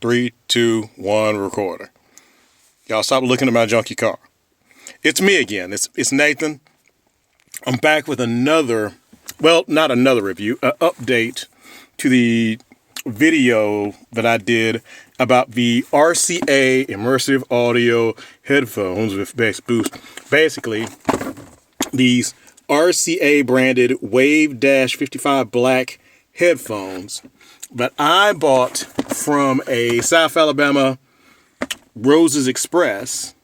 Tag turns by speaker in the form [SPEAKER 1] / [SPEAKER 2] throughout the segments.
[SPEAKER 1] 3, 2, 1, recorder. Y'all stop looking at my junky car. It's me again. It's Nathan. I'm back with another, well, not another review, an update to the video that I did about the RCA Immersive Audio Headphones with bass boost. Basically, these RCA branded WAVE-55 black headphones that I bought from a South Alabama Roses Express,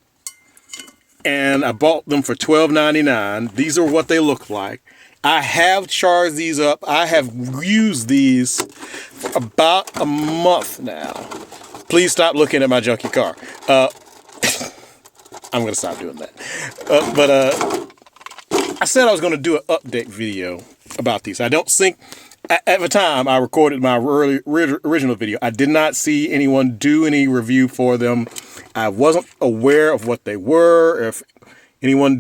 [SPEAKER 1] and I bought them for $12.99. These are what they look like. I have charged these up. I have used these for about a month now. Please stop looking at my junky car. I'm going to stop doing that. I said I was going to do an update video about these. I don't think, at the time I recorded my original video, I did not see anyone do any review for them. I wasn't aware of what they were, if anyone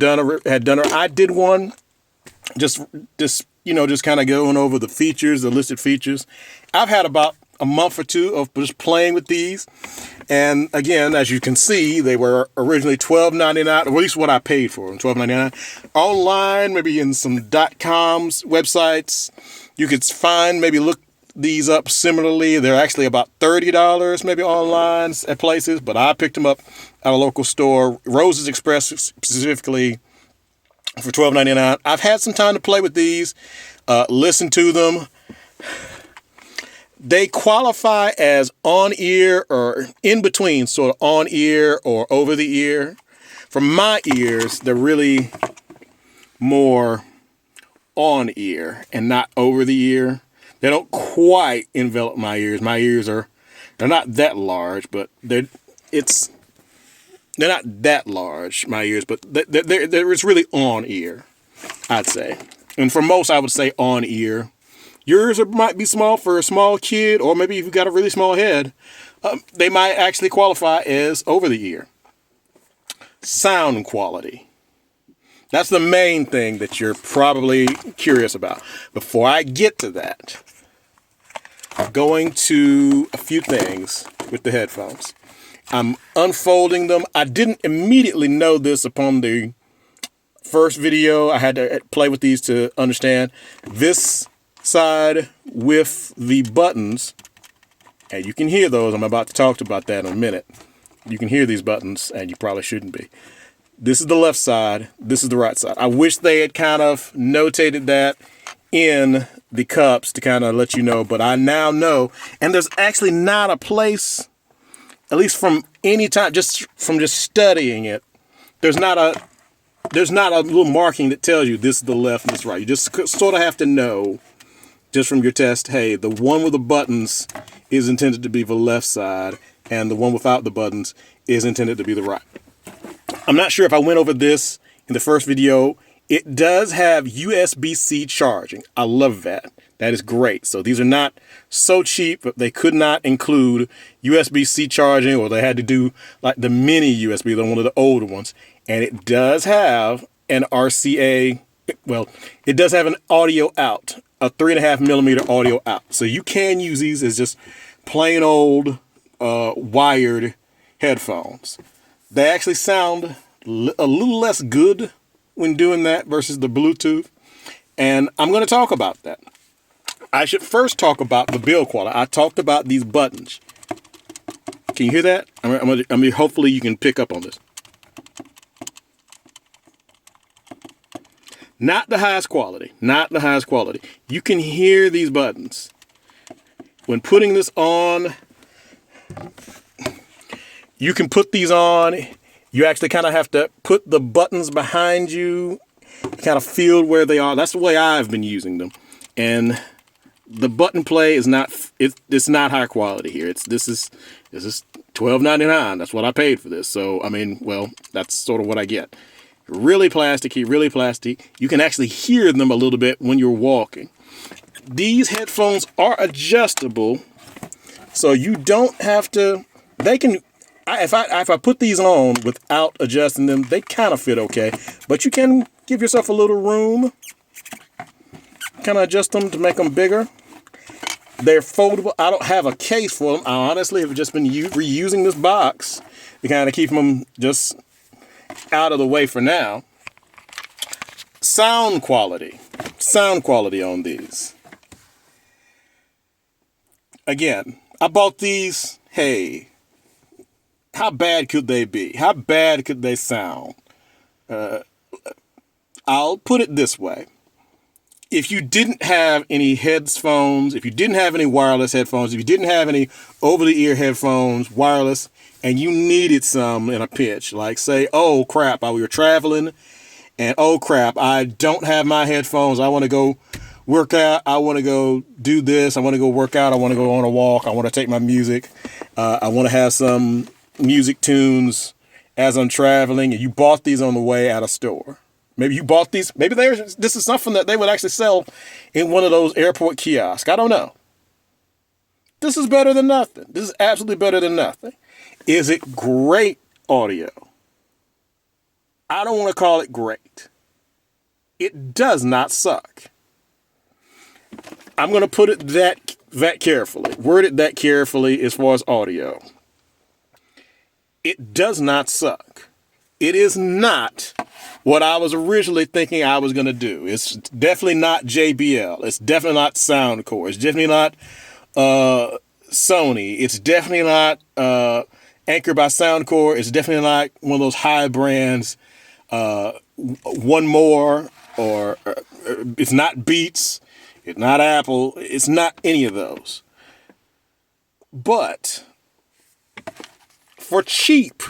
[SPEAKER 1] had done it. I did one, just kind of going over the features, the listed features. I've had about a month or two of just playing with these. And again, as you can see, they were originally $12.99, or at least what I paid for them, $12.99. Online, maybe in some .coms websites, you could find, maybe look these up similarly. They're actually about $30 maybe online at places, but I picked them up at a local store, Roses Express specifically, for $12.99. I've had some time to play with these, listen to them. They qualify as on-ear or in between, sort of on-ear or over-the-ear. For my ears, they're really more on-ear and not over-the-ear. They don't quite envelop my ears. My ears they're not that large, but they're not that large, my ears, but it's really on-ear, I'd say. And for most, I would say on-ear. Yours might be small for a small kid, or maybe if you've got a really small head, they might actually qualify as over the ear. Sound quality. That's the main thing that you're probably curious about. Before I get to that, I'm going to a few things with the headphones. I'm unfolding them. I didn't immediately know this upon the first video. I had to play with these to understand this side with the buttons, and you can hear those. I'm about to talk about that in a minute. You can hear these buttons, and you probably shouldn't be. This is the left side. This is the right side. I wish they had kind of notated that in the cups to kind of let you know, but I now know. And there's actually not a place, at least from any time, just from studying it, there's not a little marking that tells you this is the left and this is right. You just sort of have to know, just from your test, hey, the one with the buttons is intended to be the left side, and the one without the buttons is intended to be the right. I'm not sure if I went over this in the first video. It does have USB-C charging. I love that. That is great. So these are not so cheap, but they could not include USB-C charging, or they had to do like the mini USB, the one of the older ones. And it does have an RCA, well, it does have an audio out, a 3.5 millimeter audio out. So you can use these as just plain old wired headphones. They actually sound a little less good when doing that versus the Bluetooth. And I'm going to talk about that. I should first talk about the build quality. I talked about these buttons. Can you hear that? I mean, hopefully you can pick up on this. Not the highest quality. Not the highest quality. You can hear these buttons. When putting this on, you can put these on. You actually kind of have to put the buttons behind you, kind of feel where they are. That's the way I've been using them. And the button play is not, it's not high quality here. This is $12.99. That's what I paid for this. So, I mean, well, that's sort of what I get. Really plasticky, really plastic. You can actually hear them a little bit when you're walking. These headphones are adjustable, so you don't have to, they can, if I put these on without adjusting them, they kind of fit okay. But you can give yourself a little room, kind of adjust them to make them bigger. They're foldable. I don't have a case for them. I honestly have just been reusing this box to kind of keep them just out of the way for now. Sound quality on these. Again, I bought these. Hey, how bad could they be? How bad could they sound? I'll put it this way. If you didn't have any headphones, if you didn't have any wireless headphones, if you didn't have any over-the-ear headphones, wireless, and you needed some in a pinch, like say, oh crap, we were traveling, and oh crap, I don't have my headphones, I want to go work out, I want to go do this, I want to go work out, I want to go on a walk, I want to take my music, I want to have some music tunes as I'm traveling, and you bought these on the way at a store. Maybe you bought these. Maybe this is something that they would actually sell in one of those airport kiosks. I don't know. This is better than nothing. This is absolutely better than nothing. Is it great audio? I don't want to call it great. It does not suck. I'm going to put it that carefully, word it that carefully as far as audio. It does not suck. It is not what I was originally thinking I was going to do. It's definitely not JBL. It's definitely not Soundcore. It's definitely not Sony. It's definitely not anchored by Soundcore. It's definitely not one of those high brands. One More, or it's not Beats. It's not Apple. It's not any of those. But for cheap,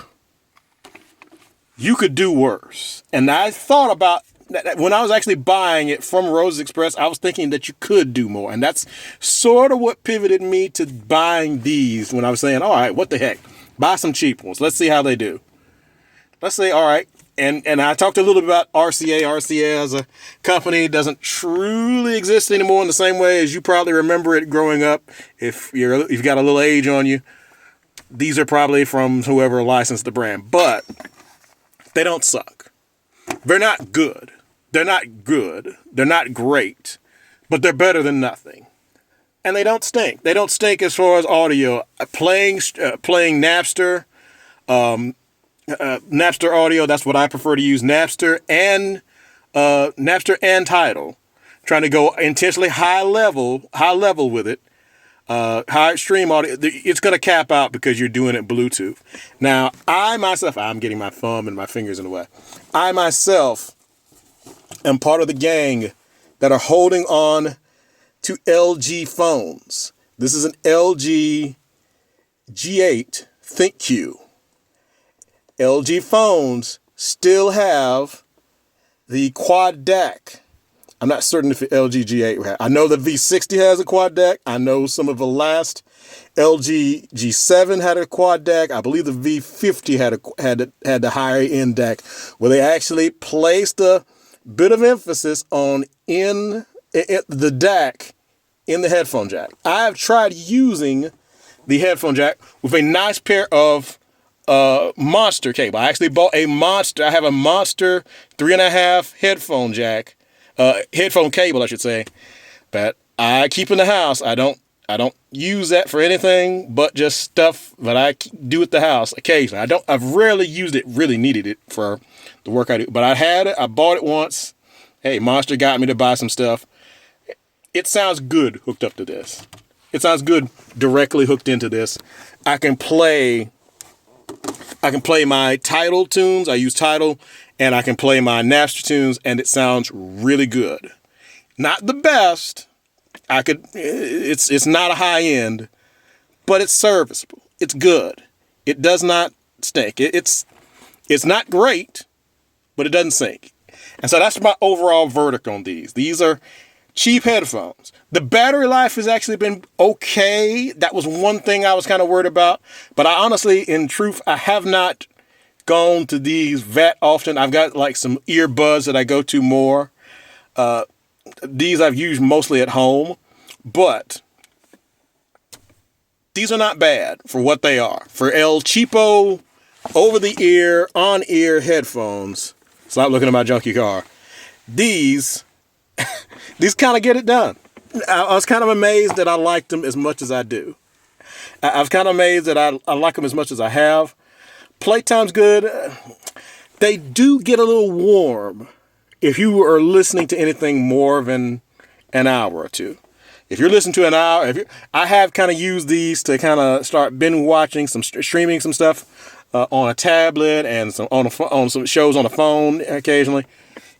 [SPEAKER 1] you could do worse. And I thought about that when I was actually buying it from Rose Express. I was thinking that you could do more. And that's sort of what pivoted me to buying these, when I was saying, all right, what the heck? Buy some cheap ones. Let's see how they do. Let's say, all right. And I talked a little bit about RCA. RCA as a company doesn't truly exist anymore in the same way as you probably remember it growing up. If you've got a little age on you, these are probably from whoever licensed the brand. But they don't suck. They're not good. They're not good. They're not great. But they're better than nothing. And they don't stink. They don't stink as far as audio. Playing Napster, Napster audio, that's what I prefer to use. Napster and Tidal. Trying to go intentionally high level with it. High extreme audio, it's going to cap out because you're doing it Bluetooth. Now, I'm getting my thumb and my fingers in the way. I myself am part of the gang that are holding on to LG phones. This is an LG G8 ThinkQ. LG phones still have the quad DAC. I'm not certain if the LG G8 has. I know the V60 has a quad DAC. I know some of the last LG G7 had a quad DAC. I believe the V50 had the higher end DAC, where they actually placed a bit of emphasis on in the DAC in the headphone jack. I have tried using the headphone jack with a nice pair of Monster cable. I actually bought a Monster. I have a Monster 3.5 headphone jack. Headphone cable, I should say, but I keep in the house. I don't use that for anything but just stuff that I do at the house occasionally. I've rarely used it, really needed it for the work I do, but I had it. I bought it once. Hey, Monster got me to buy some stuff. It sounds good hooked up to this. It sounds good directly hooked into this. I can play my Tidal tunes. I use Tidal. And I can play my Napster tunes, and it sounds really good. Not the best. It's not a high end, but it's serviceable. It's good. It does not stink. It's not great, but it doesn't stink. And so that's my overall verdict on these. These are cheap headphones. The battery life has actually been okay. That was one thing I was kind of worried about. But I honestly, in truth, I have not gone to these that often. I've got like some earbuds that I go to more. These I've used mostly at home, but these are not bad for what they are. For El Cheapo, over-the-ear, on-ear headphones. Stop looking at my junky car. These kind of get it done. I was kind of amazed that I liked them as much as I do. I was kind of amazed that I like them as much as I have. Playtime's good. They do get a little warm if you are listening to anything more than an hour or two. If you're listening to an hour, I have kind of used these to kind of start binge watching streaming some stuff on a tablet and on some shows on the phone occasionally.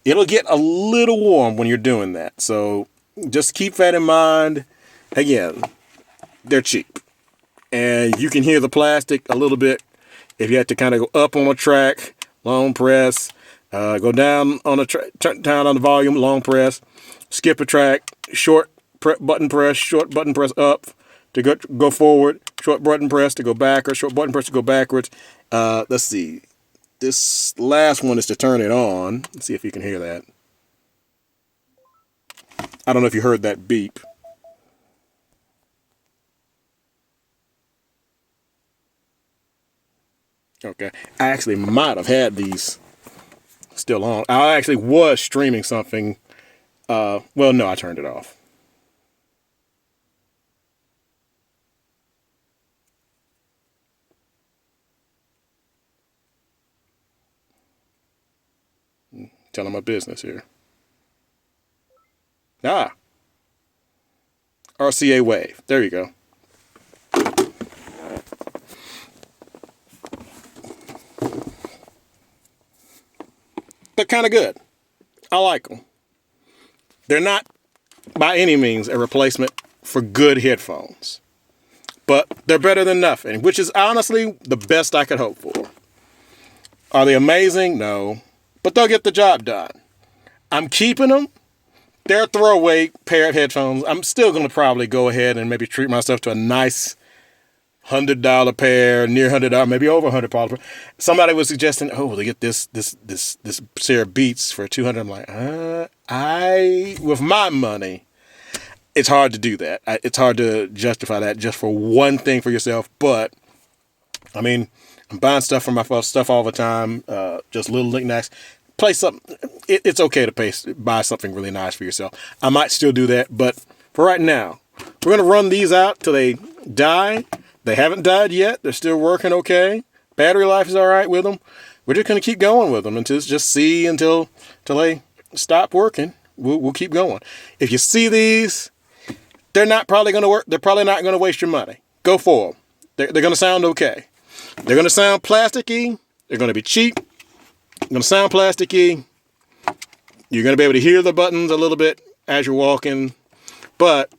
[SPEAKER 1] It'll get a little warm when you're doing that. So just keep that in mind. Again, they're cheap. And you can hear the plastic a little bit if you have to kind of go up on a track, long press, go down on turn down on the volume, long press, skip a track, short button press up to go forward, short button press to go backwards, short button press to go backwards. Let's see. This last one is to turn it on. Let's see if you can hear that. I don't know if you heard that beep. Okay. I actually might have had these still on. I actually was streaming something. Well, no, I turned it off. Telling my business here. RCA Wave. There you go. They're kind of good. I like them. They're not by any means a replacement for good headphones, but they're better than nothing, which is honestly the best I could hope for. Are they amazing? No, but they'll get the job done. I'm keeping them. They're a throwaway pair of headphones. I'm still going to probably go ahead and maybe treat myself to a nice $100 pair, near $100, maybe over $100. Somebody was suggesting, oh, they get this pair of Beats for $200. I'm like, with my money, it's hard to do that. It's hard to justify that just for one thing for yourself. But I mean, I'm buying stuff for my stuff all the time. Just little knickknacks. Play something. It's okay to buy something really nice for yourself. I might still do that, but for right now, we're gonna run these out till they die. They haven't died yet. They're still working okay. Battery life is all right with them. We're just gonna keep going with them until they stop working. We'll keep going. If you see these, they're not probably gonna work. They're probably not gonna waste your money. Go for them. They're gonna sound okay. They're gonna sound plasticky. They're gonna be cheap. They're gonna sound plasticky. You're gonna be able to hear the buttons a little bit as you're walking, but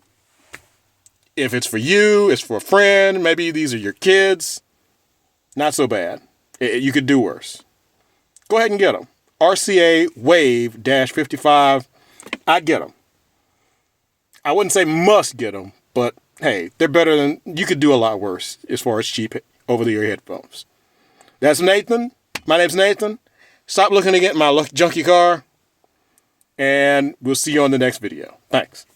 [SPEAKER 1] if it's for you, it's for a friend, maybe these are your kids, not so bad. You could do worse. Go ahead and get them. RCA Wave-55. I'd get them. I wouldn't say must get them, but hey, they're better than, you could do a lot worse as far as cheap over-the-ear headphones. That's Nathan. My name's Nathan. Stop looking to get my junky car, and we'll see you on the next video. Thanks.